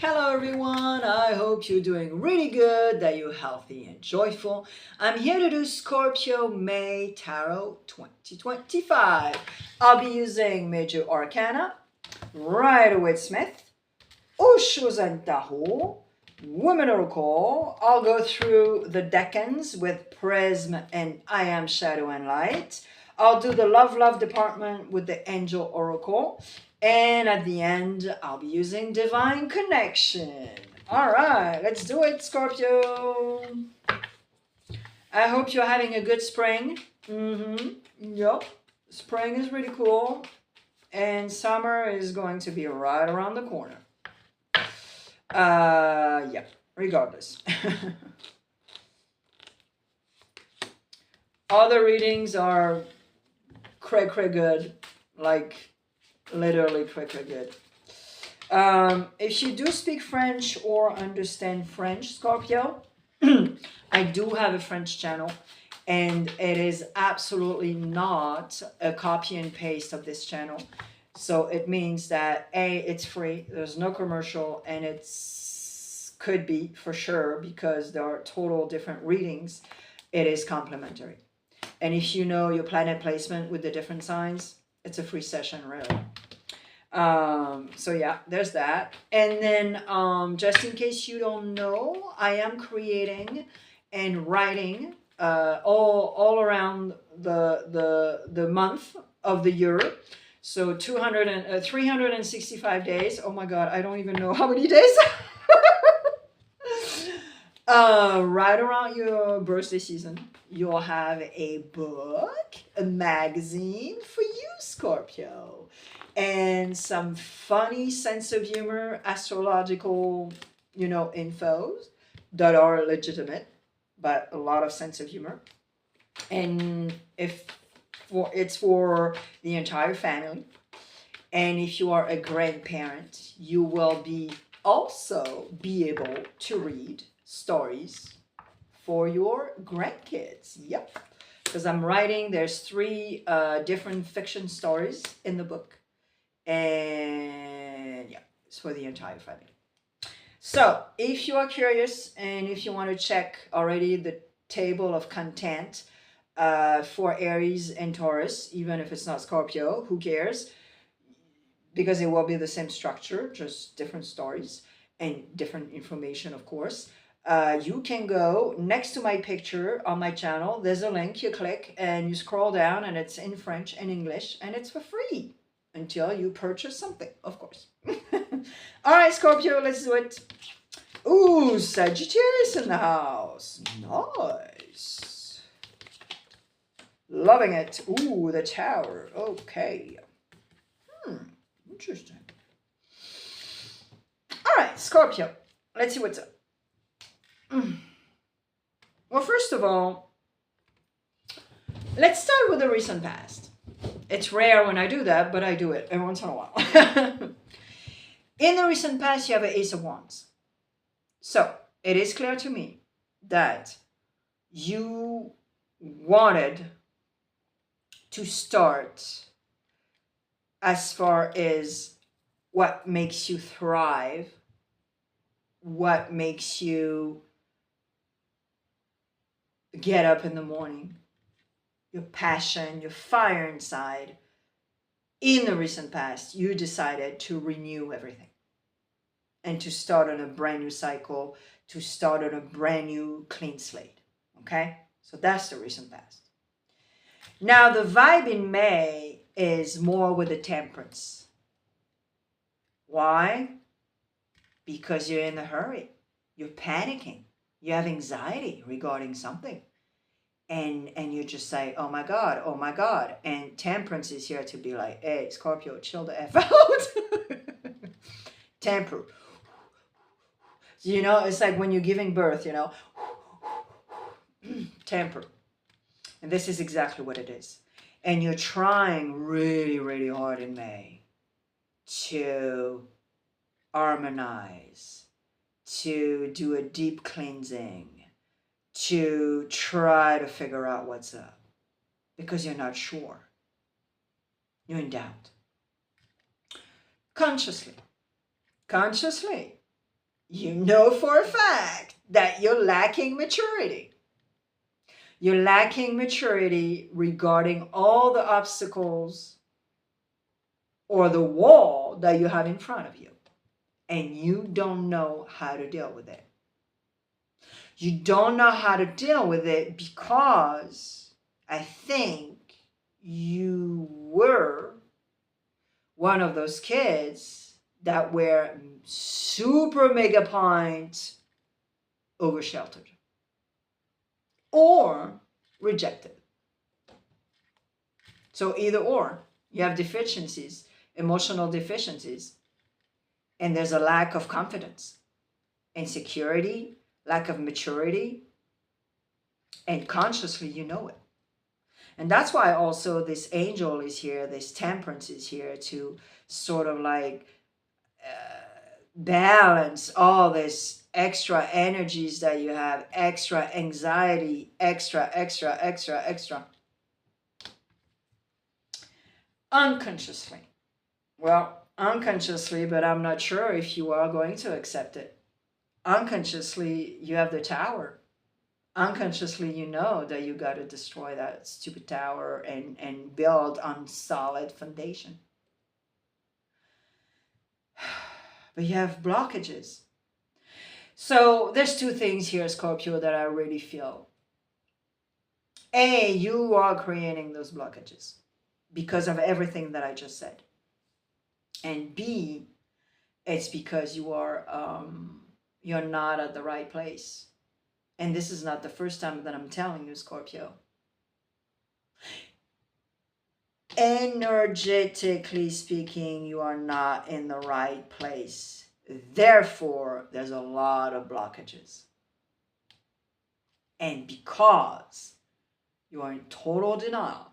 Hello everyone, I hope you're doing really good, that you're healthy and joyful. I'm here to do Scorpio May Tarot 2025. I'll be using Major Arcana, Rider-Waite-Smith, Osho and Tahoe, Women Oracle. I'll go through the decans with Prism and I Am Shadow and Light. I'll do the Love department with the Angel Oracle. And at the end, I'll be using Divine Connection. All right, let's do it, Scorpio. I hope you're having a good spring. Yep, spring is really cool. And summer is going to be right around the corner. Yeah, regardless. Other readings are cray good, like literally cray good. If you do speak French or understand French, Scorpio, I do have a French channel, and it is absolutely not a copy and paste of this channel. So it means that it's free, there's no commercial, and it's could be for sure, because there are total different readings, it is complimentary. And if you know your planet placement with the different signs, it's a free session, really. So yeah, there's that. And then just in case you don't know, I am creating and writing all around the month of the year. So 365 days. Oh my god, I don't even know how many days. Right around your birthday season, you'll have a book, a magazine for you, Scorpio, and some funny sense of humor, astrological, infos that are legitimate, but a lot of sense of humor. And it's for the entire family. And if you are a grandparent, you will also be able to read stories for your grandkids. Yep. Because I'm writing, there's 3 different fiction stories in the book. And yeah, it's for the entire family. So if you are curious and if you want to check already the table of content for Aries and Taurus, even if it's not Scorpio, who cares? Because it will be the same structure, just different stories and different information, of course. You can go next to my picture on my channel. There's a link. You click and you scroll down, and it's in French and English, and it's for free until you purchase something, of course. All right, Scorpio, let's do it. Ooh, Sagittarius in the house. Nice. Loving it. Ooh, the Tower. Okay. Interesting. All right, Scorpio. Let's see what's up. Well, first of all, let's start with the recent past. It's rare when I do that, but I do it every once in a while. In the recent past, you have an Ace of Wands. So it is clear to me that you wanted to start as far as what makes you thrive, what makes you get up in the morning, your passion, your fire inside. In the recent past, you decided to renew everything and to start on a brand new cycle, to start on a brand new clean slate. Okay? So that's the recent past. Now, the vibe in May is more with the Temperance. Why? Because you're in a hurry. You're panicking. You have anxiety regarding something. And you just say, oh my God, oh my God. And Temperance is here to be like, hey, Scorpio, chill the F out. Temper. It's like when you're giving birth, temper. And this is exactly what it is. And you're trying really, really hard in May to harmonize, to do a deep cleansing, to try to figure out what's up, because you're not sure. You're in doubt. Consciously, you know for a fact that you're lacking maturity. You're lacking maturity regarding all the obstacles or the wall that you have in front of you. And you don't know how to deal with it. You don't know how to deal with it because I think you were one of those kids that were super mega point over sheltered or rejected. So either or, you have deficiencies, emotional deficiencies, and there's a lack of confidence, insecurity, lack of maturity, and consciously you know it. And that's why also this angel is here, this temperance is here to sort of like balance all this extra energies that you have, extra anxiety, extra. Unconsciously. Well, unconsciously, but I'm not sure if you are going to accept it. Unconsciously, you have the tower. Unconsciously, you know that you got to destroy that stupid tower and build on solid foundation. But you have blockages. So there's two things here, Scorpio, that I really feel. A, you are creating those blockages because of everything that I just said. And B, it's because you are you're not at the right place. And this is not the first time that I'm telling you, Scorpio. Energetically speaking, you are not in the right place. Therefore, there's a lot of blockages. And because you are in total denial,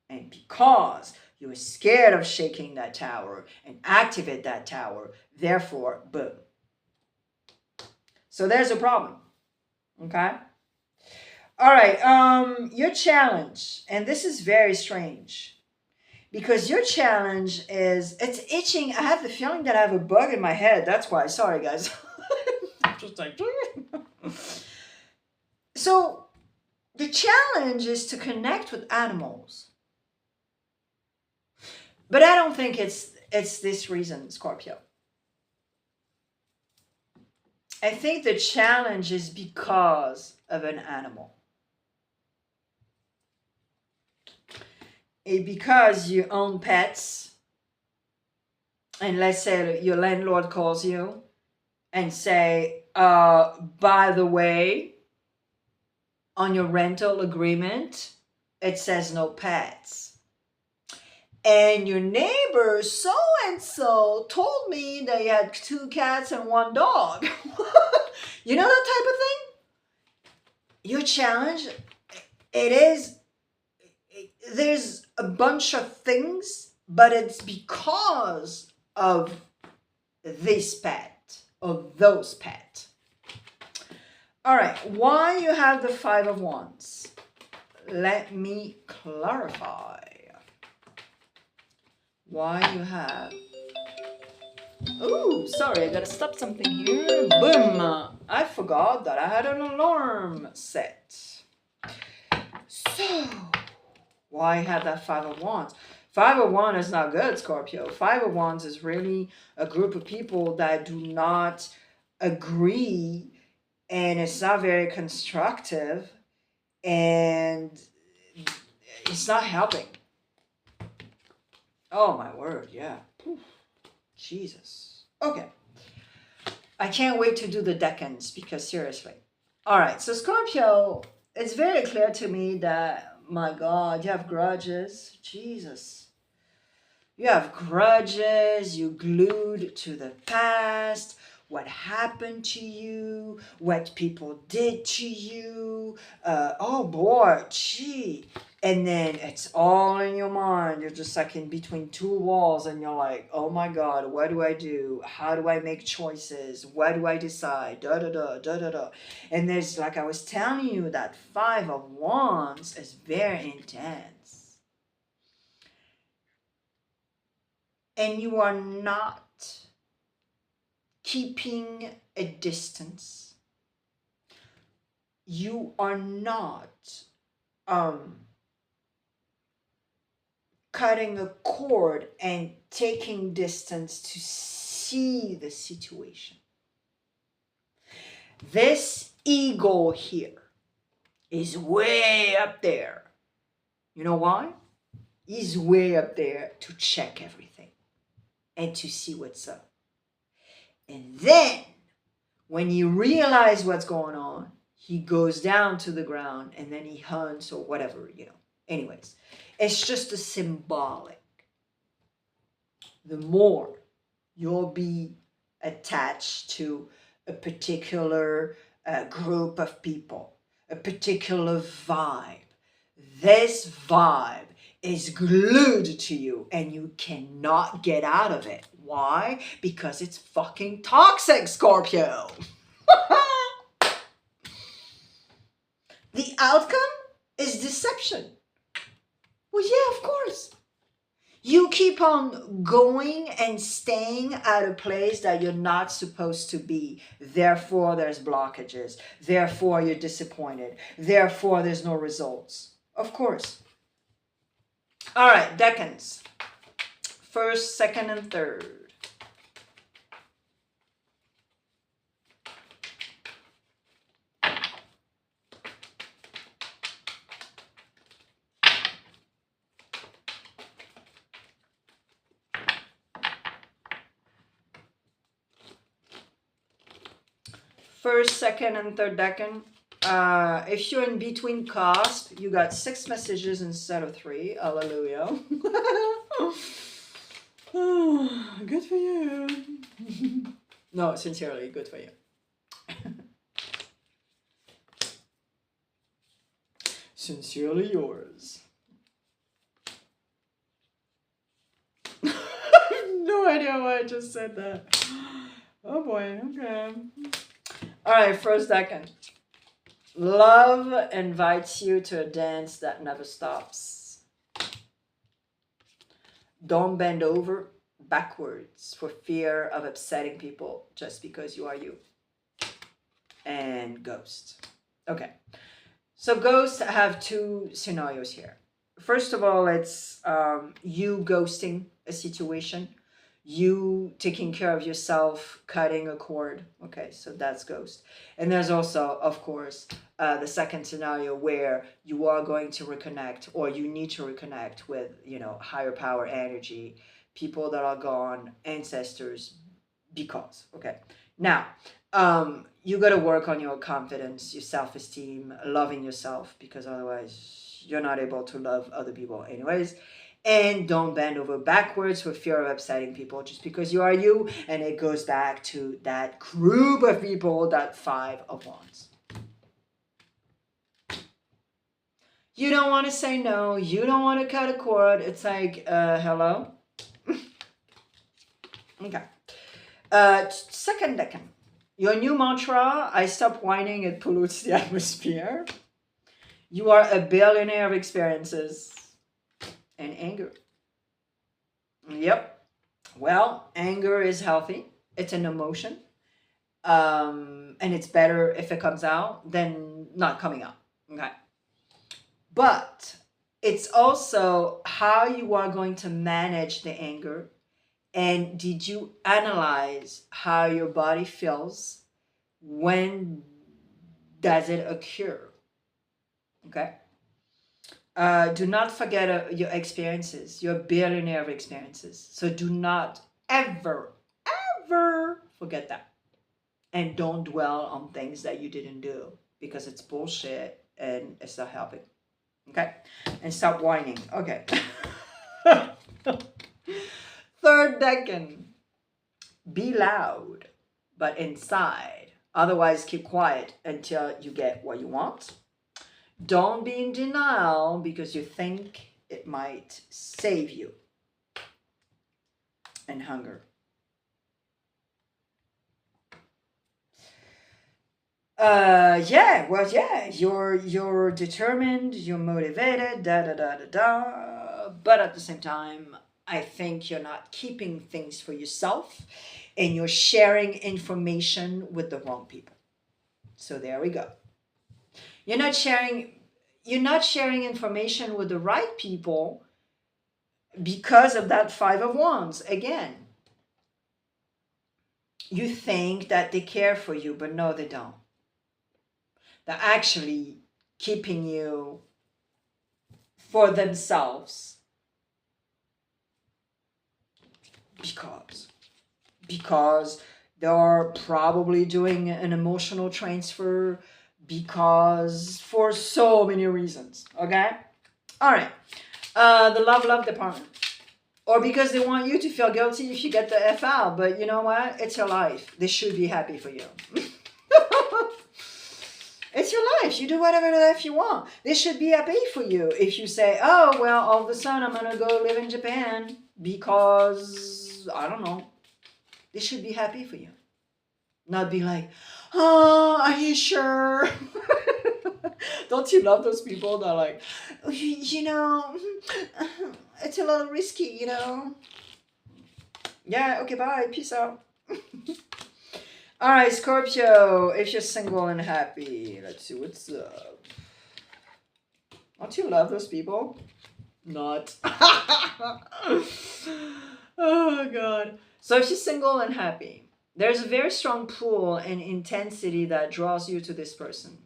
and because you are scared of shaking that tower and activate that tower, therefore, boom. So there's a problem. Okay? All right, your challenge, and this is very strange, because your challenge is, it's itching. I have the feeling that I have a bug in my head. That's why. Sorry, guys. I'm just like... So, the challenge is to connect with animals. But I don't think it's this reason, Scorpio. I think the challenge is because of an animal. Because you own pets, and let's say your landlord calls you and say, by the way, on your rental agreement, it says no pets. And your neighbor so-and-so told me that you had 2 cats and 1 dog. You know that type of thing? Your challenge, there's a bunch of things, but it's because of this pet or those pet. All right, why you have the 5 of Wands? Let me clarify. Why you have... Ooh, sorry, I gotta stop something here. Boom! I forgot that I had an alarm set. So, why have that 5 of Wands? 5 of Wands is not good, Scorpio. 5 of Wands is really a group of people that do not agree, and it's not very constructive, and it's not helping. Oh my word, yeah. Oof. Jesus. Okay. I can't wait to do the decans, because seriously. All right, so Scorpio, it's very clear to me that, my God, you have grudges. Jesus. You have grudges. You glued to the past. What happened to you, what people did to you. Oh boy, gee. And then it's all in your mind. You're just like in between 2 walls, and you're like, oh my God, what do I do? How do I make choices? What do I decide? Da da da da da da. And there's, like I was telling you, that 5 of Wands is very intense. And you are not keeping a distance. You are not cutting a cord and taking distance to see the situation. This ego here is way up there. You know why? He's way up there to check everything and to see what's up. And then, when he realizes what's going on, he goes down to the ground and then he hunts or whatever, Anyways, it's just a symbolic. The more you'll be attached to a particular group of people, a particular vibe, this vibe is glued to you and you cannot get out of it. Why? Because it's fucking toxic, Scorpio. The outcome is deception. Well, yeah, of course. You keep on going and staying at a place that you're not supposed to be. Therefore, there's blockages. Therefore, you're disappointed. Therefore, there's no results. Of course. All right, decans. First, second, and third. First, second, and third decan. If you're in between cusp, you got 6 messages instead of 3. Hallelujah. Good for you. No, sincerely, good for you. Sincerely yours. I have no idea why I just said that. Oh boy, okay. All right, first decan. Love invites you to a dance that never stops. Don't bend over backwards for fear of upsetting people just because you are you. And ghost. Okay. So ghosts have 2 scenarios here. First of all, it's you ghosting a situation. You taking care of yourself, cutting a cord. Okay, so that's ghost. And there's also, of course, the second scenario where you are going to reconnect or you need to reconnect with, higher power energy, people that are gone, ancestors, because, okay. Now, you got to work on your confidence, your self-esteem, loving yourself, because otherwise you're not able to love other people anyways. And don't bend over backwards for fear of upsetting people just because you are you. And it goes back to that group of people, that 5 of Wands. You don't want to say no. You don't want to cut a cord. It's like, hello? Okay. Second decan. Your new mantra, I stop whining, it pollutes the atmosphere. You are a billionaire of experiences. And anger. Yep. Well, anger is healthy. It's an emotion. And it's better if it comes out than not coming out. Okay. But it's also how you are going to manage the anger. And did you analyze how your body feels? When does it occur? Okay. Do not forget your experiences. You're a billionaire of experiences. So do not ever, ever forget that. And don't dwell on things that you didn't do because it's bullshit and it's not helping. Okay? And stop whining. Okay. Third decan. Be loud, but inside. Otherwise, keep quiet until you get what you want. Don't be in denial because you think it might save you. And hunger. You're determined, you're motivated, but at the same time, I think you're not keeping things for yourself. and you're sharing information with the wrong people. So there we go. You're not sharing information with the right people because of that Five of Wands. Again, you think that they care for you, but no, they don't. They're actually keeping you for themselves because they're probably doing an emotional transfer, because for so many reasons. Okay, all right. The love department, or because they want you to feel guilty if you get the F out. But you know what? It's your life. They should be happy for you. It's your life. You do whatever the F you want. They should be happy for you if you say, oh, well, all of a sudden I'm going to go live in Japan because, I don't know. They should be happy for you. Not be like, oh, are you sure? Don't you love those people that are like, you know, it's a little risky, you know? Yeah, okay, bye. Peace out. All right, Scorpio, if you're single and happy, let's see what's up. Don't you love those people? Not. Oh, God. So if you're single and happy, there's a very strong pull and intensity that draws you to this person.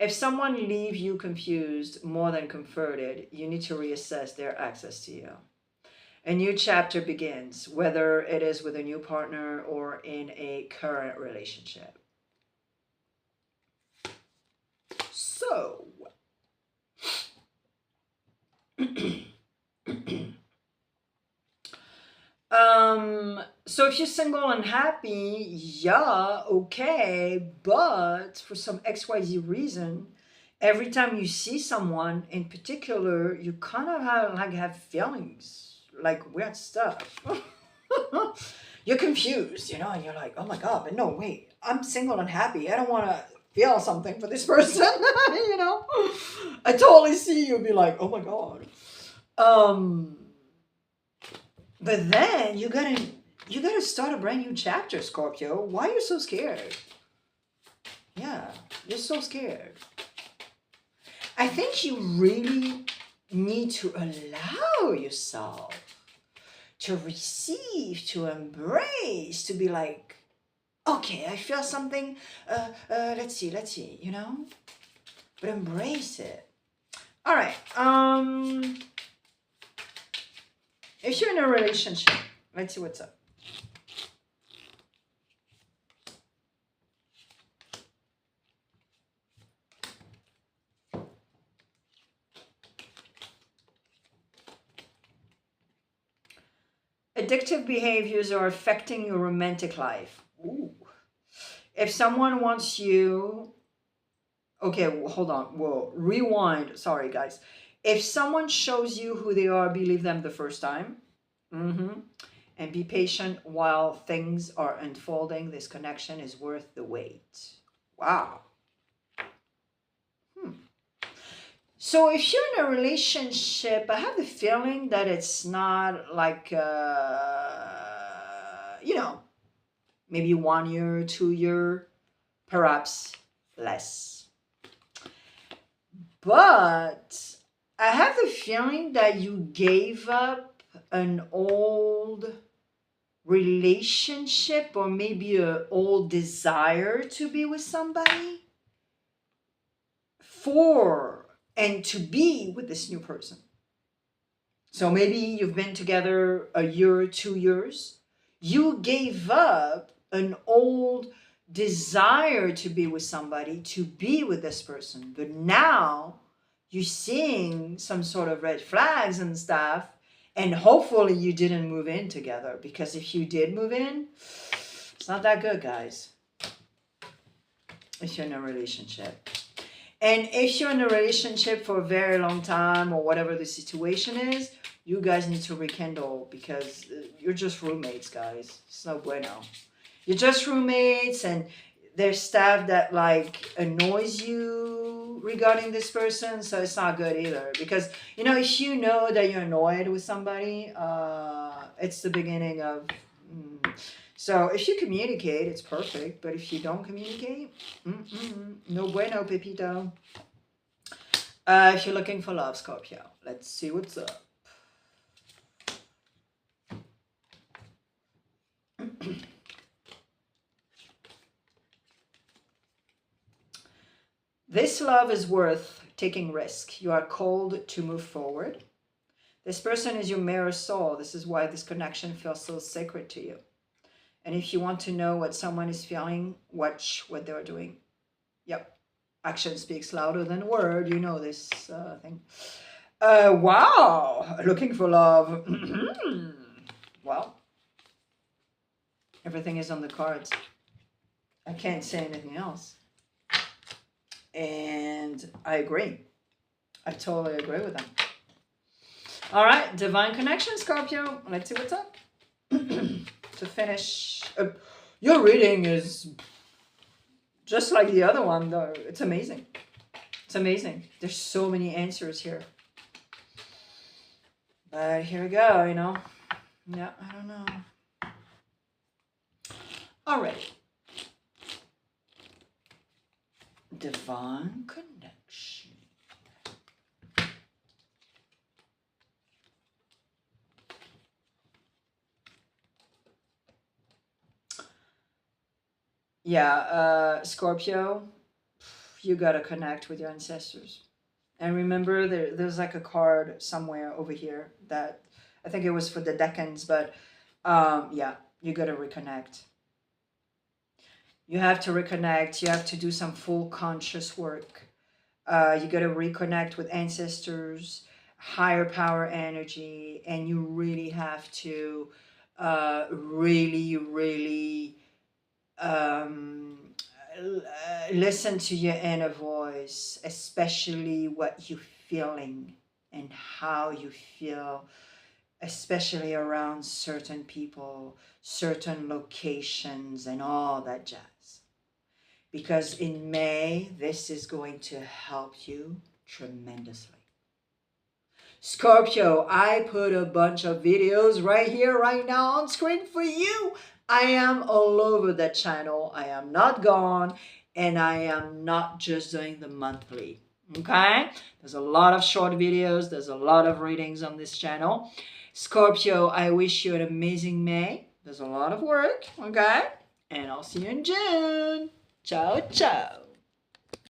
If someone leaves you confused more than comforted, you need to reassess their access to you. A new chapter begins, whether it is with a new partner or in a current relationship. So, so if you're single and happy, yeah, okay, but for some XYZ reason, every time you see someone in particular, you kind of have feelings, like weird stuff. You're confused, you know, and you're like, oh my God, but no, wait, I'm single and happy. I don't want to feel something for this person, you know? I totally see you be like, oh my God. But then you gotta start a brand new chapter, Scorpio. Why are you so scared? Yeah, you're so scared. I think you really need to allow yourself to receive, to embrace, to be like, okay, I feel something, let's see, you know? But embrace it. All right, if you're in a relationship, let's see what's up. Addictive behaviors are affecting your romantic life. Ooh. If someone wants you... Okay, hold on. Whoa, rewind. Sorry, guys. If someone shows you who they are, believe them the first time. And be patient while things are unfolding. This connection is worth the wait. Wow. So if you're in a relationship, I have the feeling that it's not like, you know, maybe 1 year, 2 year, perhaps less. But I have the feeling that you gave up an old relationship or maybe an old desire to be with somebody and to be with this new person. So maybe you've been together a year, 2 years. You gave up an old desire to be with somebody, to be with this person. But now you're seeing some sort of red flags and stuff. And hopefully you didn't move in together. Because if you did move in, it's not that good, guys. If you're in a relationship. And if you're in a relationship for a very long time or whatever the situation is, you guys need to rekindle because you're just roommates, guys. It's no bueno. You're just roommates and there's stuff that like annoys you regarding this person. So it's not good either. Because, you know, if you know that you're annoyed with somebody, it's the beginning of So if you communicate, it's perfect. But if you don't communicate, no bueno, Pepito. If you're looking for love, Scorpio, let's see what's up. This love is worth taking risk. You are called to move forward. This person is your mirror soul. This is why this connection feels so sacred to you. And if you want to know what someone is feeling, watch what they're doing. Yep. Action speaks louder than word. You know this thing. Wow. Looking for love. Well, everything is on the cards. I can't say anything else. And I agree. I totally agree with them. All right, divine connection, Scorpio. Let's see what's up. To finish, your reading is just like the other one, though. It's amazing. It's amazing. There's so many answers here. But here we go, you know. Yeah, I don't know. All right. Divine connection. Yeah, Scorpio, you gotta connect with your ancestors. And remember, there's like a card somewhere over here that I think it was for the decans, but yeah, you gotta reconnect. You have to reconnect. You have to do some full conscious work. You got to reconnect with ancestors, higher power energy, and you really have to really listen to your inner voice, especially what you're feeling and how you feel, especially around certain people, certain locations, and all that jazz. Because in May, this is going to help you tremendously. Scorpio, I put a bunch of videos right here, right now on screen for you. I am all over the channel. I am not gone, and I am not just doing the monthly. Okay? There's a lot of short videos. There's a lot of readings on this channel. Scorpio, I wish you an amazing May. There's a lot of work, okay? And I'll see you in June. Ciao, ciao.